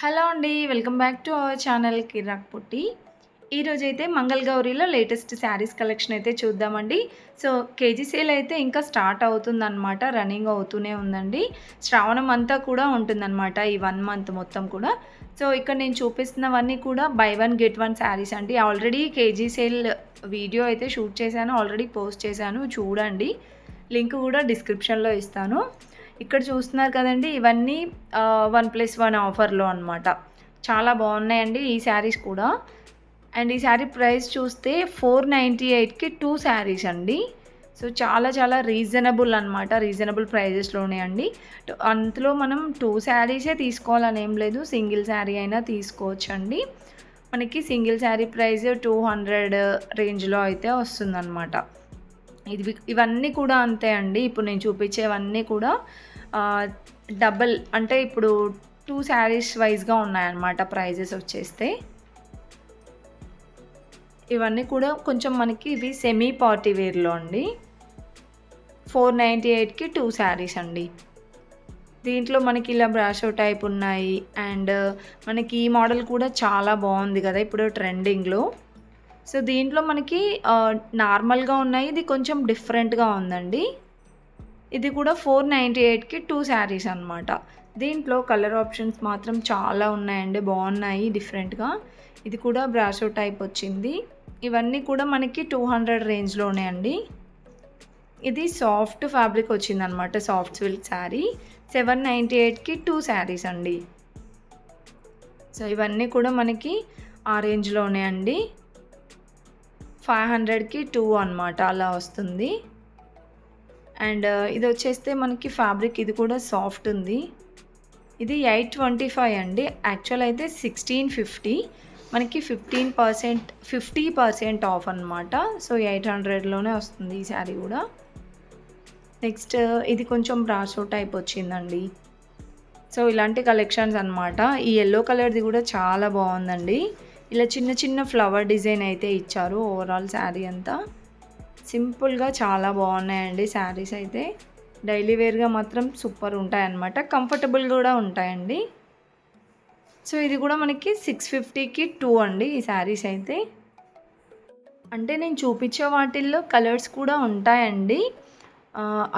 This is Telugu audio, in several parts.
హలో అండి. Welcome back to our channel Kirak Putti. ఈరోజైతే మంగళగౌరిలో లేటెస్ట్ శారీస్ కలెక్షన్ అయితే చూద్దామండి. సో, కేజీ సేల్ అయితే ఇంకా స్టార్ట్ అవుతుందనమాట. రన్నింగ్ అవుతూనే ఉందండి. శ్రావణం అంతా కూడా ఉంటుందనమాట. ఈ 1 మంత్ మొత్తం కూడా. సో, ఇక్కడ నేను చూపిస్తున్నవన్నీ కూడా by one get one saris అండి. ఆల్రెడీ కేజీ సేల్ వీడియో అయితే షూట్ చేశాను. ఆల్రెడీ పోస్ట్ చేశాను. చూడండి. లింక్ కూడా డిస్క్రిప్షన్‌లో ఇస్తాను. ఇక్కడ చూస్తున్నారు కదండీ! ఇవన్నీ 1+1 ఆఫర్‌లో అనమాట. చాలా బాగున్నాయండి ఈ శారీస్ కూడా. అండ్ ఈ శారీ ప్రైస్ చూస్తే 498కి 2 శారీస్ అండి. సో, చాలా చాలా రీజనబుల్ అనమాట. రీజనబుల్ ప్రైజెస్‌లోనే అండి. అందులో మనం 2 శారీసే తీసుకోవాలని ఏం లేదు. సింగిల్ శారీ అయినా తీసుకోవచ్చండి. మనకి సింగిల్ శారీ ప్రైస్ 200 రేంజ్‌లో అయితే వస్తుందనమాట. ఇవన్నీ కూడా అంతే అండి. ఇప్పుడు నేను చూపించేవన్నీ కూడా డబుల్ అంటే ఇప్పుడు 2 శారీస్ వైస్‌గా ఉన్నాయన్నమాట ప్రైజెస్ వచ్చేస్తే. ఇవన్నీ కూడా కొంచెం మనకి ఇవి సెమీ పార్టీ వేర్‌లో అండి. 498కి 2 శారీస్ అండి. దీంట్లో మనకి ఇలా బ్రాషో టైప్ ఉన్నాయి. అండ్ మనకి ఈ మోడల్ కూడా చాలా బాగుంది కదా! ఇప్పుడు ట్రెండింగ్‌లో. సో, దీంట్లో మనకి నార్మల్‌గా ఉన్నాయి. ఇది కొంచెం డిఫరెంట్‌గా ఉందండి. ఇది కూడా 498కి 2 శారీస్ అనమాట. దీంట్లో కలర్ ఆప్షన్స్ మాత్రం చాలా ఉన్నాయండి. బాగున్నాయి డిఫరెంట్‌గా. ఇది కూడా బ్రాషో టైప్ వచ్చింది. ఇవన్నీ కూడా మనకి 200 రేంజ్‌లోనే అండి. ఇది సాఫ్ట్ ఫ్యాబ్రిక్ వచ్చిందనమాట. Soft silk sari. 798కి 2 శారీస్ అండి. సో, ఇవన్నీ కూడా మనకి ఆ రేంజ్‌లోనే అండి. 500కి 2 అనమాట. అలా వస్తుంది. అండ్ ఇది వచ్చేస్తే మనకి ఫ్యాబ్రిక్ ఇది కూడా సాఫ్ట్ ఉంది. ఇది 825 అండి. యాక్చువల్ అయితే 1650. మనకి 50% ఆఫ్ అనమాట. సో, 800లోనే వస్తుంది ఈ శారీ కూడా. నెక్స్ట్ ఇది కొంచెం బ్రాసో టైప్ వచ్చిందండి. సో, ఇలాంటి కలెక్షన్స్ అనమాట. ఈ యెల్లో కలర్‌ది కూడా చాలా బాగుందండి. ఇలా చిన్న చిన్న ఫ్లవర్ డిజైన్ అయితే ఇచ్చారు. ఓవరాల్ శారీ అంతా సింపుల్‌గా చాలా బాగున్నాయండి శారీస్ అయితే. డైలీ వేర్‌గా మాత్రం సూపర్ ఉంటాయన్నమాట. కంఫర్టబుల్ కూడా ఉంటాయండి. సో, ఇది కూడా మనకి 650కి 2 అండి ఈ శారీస్ అయితే. అంటే నేను చూపించే వాటిల్లో కలర్స్ కూడా ఉంటాయండి.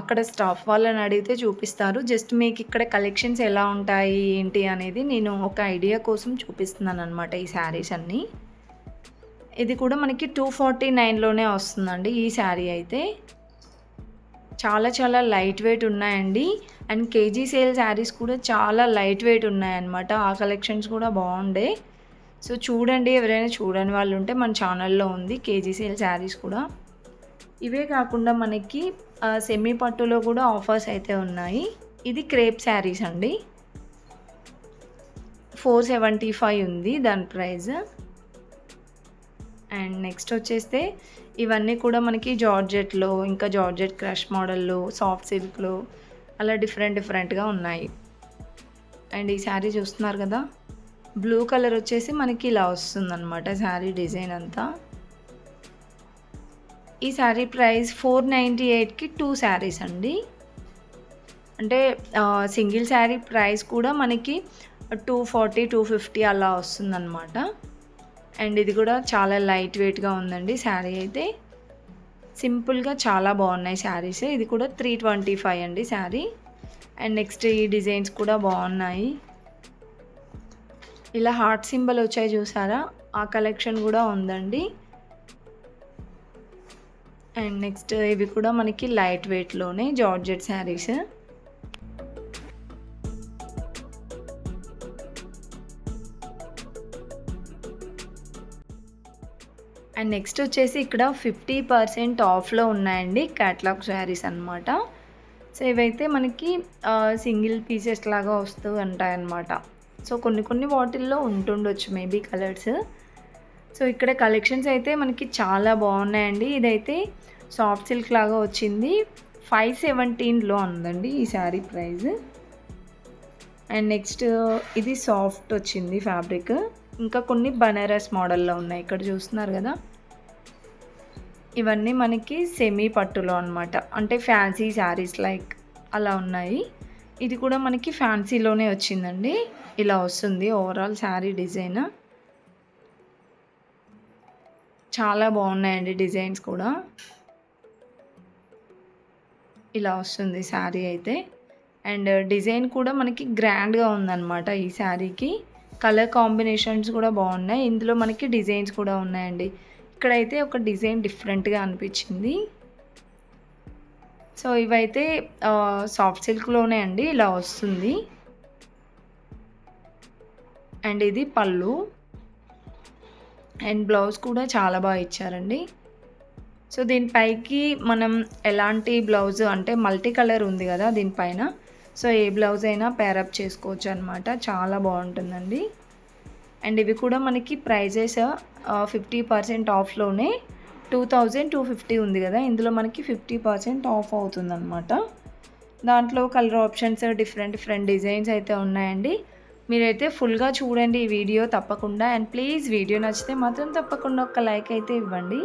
అక్కడ స్టాఫ్ వాళ్ళని అడిగితే చూపిస్తారు. జస్ట్ మీకు ఇక్కడ కలెక్షన్స్ ఎలా ఉంటాయి ఏంటి అనేది నేను ఒక ఐడియా కోసం చూపిస్తున్నానన్నమాట ఈ శారీస్ అన్నీ. ఇది కూడా మనకి 249లోనే వస్తుందండి ఈ శారీ అయితే. చాలా చాలా లైట్ వెయిట్ ఉన్నాయండి. అండ్ కేజీ సేల్ శారీస్ కూడా చాలా లైట్ వెయిట్ ఉన్నాయన్నమాట. ఆ కలెక్షన్స్ కూడా బాగుండే. సో, చూడండి. ఎవరైనా చూడని వాళ్ళు ఉంటే మన ఛానల్లో ఉంది కేజీ సేల్ శారీస్ కూడా. ఇవే కాకుండా మనకి సెమీ పట్టులో కూడా ఆఫర్స్ అయితే ఉన్నాయి. ఇది క్రేప్ శారీస్ అండి. 475 ఉంది దాని ప్రైస్. అండ్ నెక్స్ట్ వచ్చేస్తే ఇవన్నీ కూడా మనకి జార్జెట్‌లో, ఇంకా జార్జెట్ క్రష్ మోడల్‌లో, సాఫ్ట్ సిల్క్‌లో అలా డిఫరెంట్‌గా ఉన్నాయి. అండ్ ఈ శారీ చూస్తున్నారు కదా! బ్లూ కలర్ వచ్చేసి మనకి ఇలా వస్తుందన్నమాట శారీ డిజైన్ అంతా. ఈ శారీ ప్రైస్ 498కి 2 శారీస్ అండి. అంటే సింగిల్ శారీ ప్రైస్ కూడా మనకి 240, 250 అలా వస్తుందన్నమాట. అండ్ ఇది కూడా చాలా లైట్ వెయిట్‌గా ఉందండి శారీ అయితే. సింపుల్‌గా చాలా బాగున్నాయి శారీస్. ఇది కూడా 325 అండి శారీ. అండ్ నెక్స్ట్ ఈ డిజైన్స్ కూడా బాగున్నాయి. ఇలా హార్ట్ సింబల్ వచ్చాయి చూసారా? ఆ కలెక్షన్ కూడా ఉందండి. అండ్ నెక్స్ట్ ఇవి కూడా మనకి లైట్ వెయిట్‌లోనే జార్జెట్ శారీస్. అండ్ నెక్స్ట్ వచ్చేసి ఇక్కడ 50% ఆఫ్‌లో ఉన్నాయండి క్యాటలాగ్ శారీస్ అనమాట. సో, ఇవైతే మనకి సింగిల్ పీసెస్ లాగా వస్తూ ఉంటాయన్నమాట. సో, కొన్ని వాటిల్లో ఉంటుండొచ్చు మేబీ కలర్స్. సో, ఇక్కడ కలెక్షన్స్ అయితే మనకి చాలా బాగున్నాయండి. ఇదైతే సాఫ్ట్ సిల్క్ లాగా వచ్చింది. 517లో ఉందండి ఈ శారీ ప్రైస్. అండ్ నెక్స్ట్ ఇది సాఫ్ట్ వచ్చింది ఫ్యాబ్రిక్. ఇంకా కొన్ని బనారస్ మోడల్‌లో ఉన్నాయి. ఇక్కడ చూస్తున్నారు కదా! ఇవన్నీ మనకి సెమీ పట్టులో అనమాట. అంటే ఫ్యాన్సీ శారీస్ లైక్ అలా ఉన్నాయి. ఇది కూడా మనకి ఫ్యాన్సీలోనే వచ్చిందండి. ఇలా వస్తుంది ఓవరాల్ శారీ డిజైన్. చాలా బాగున్నాయండి డిజైన్స్ కూడా. ఇలా వస్తుంది శారీ అయితే. అండ్ డిజైన్ కూడా మనకి గ్రాండ్‌గా ఉందన్నమాట ఈ శారీకి. కలర్ కాంబినేషన్స్ కూడా బాగున్నాయి. ఇందులో మనకి డిజైన్స్ కూడా ఉన్నాయండి. ఇక్కడైతే ఒక డిజైన్ డిఫరెంట్‌గా అనిపించింది. సో ఇవైతే సాఫ్ట్ సిల్క్‌లోనే అండి. ఇలా వస్తుంది. అండ్ ఇది పళ్ళు. అండ్ బ్లౌజ్ కూడా చాలా బాగా ఇచ్చారండి. సో దీని పైకి మనం ఎలాంటి బ్లౌజ్ అంటే మల్టీ కలర్ ఉంది కదా దీనిపైన. సో ఏ బ్లౌజ్ అయినా పేరప్ చేసుకోవచ్చు అనమాట. చాలా బాగుంటుందండి. అండ్ ఇవి కూడా మనకి ప్రైజెస్ 50% ఆఫ్లోనే 2250 ఉంది కదా, ఇందులో మనకి 50% ఆఫ్ అవుతుందన్నమాట. దాంట్లో కలర్ ఆప్షన్స్ డిఫరెంట్ డిజైన్స్ అయితే ఉన్నాయండి. మీరైతే ఫుల్గా చూడండి ఈ వీడియో తప్పకుండా. అండ్ ప్లీజ్ వీడియో నచ్చితే మాత్రం తప్పకుండా ఒక లైక్ అయితే ఇవ్వండి.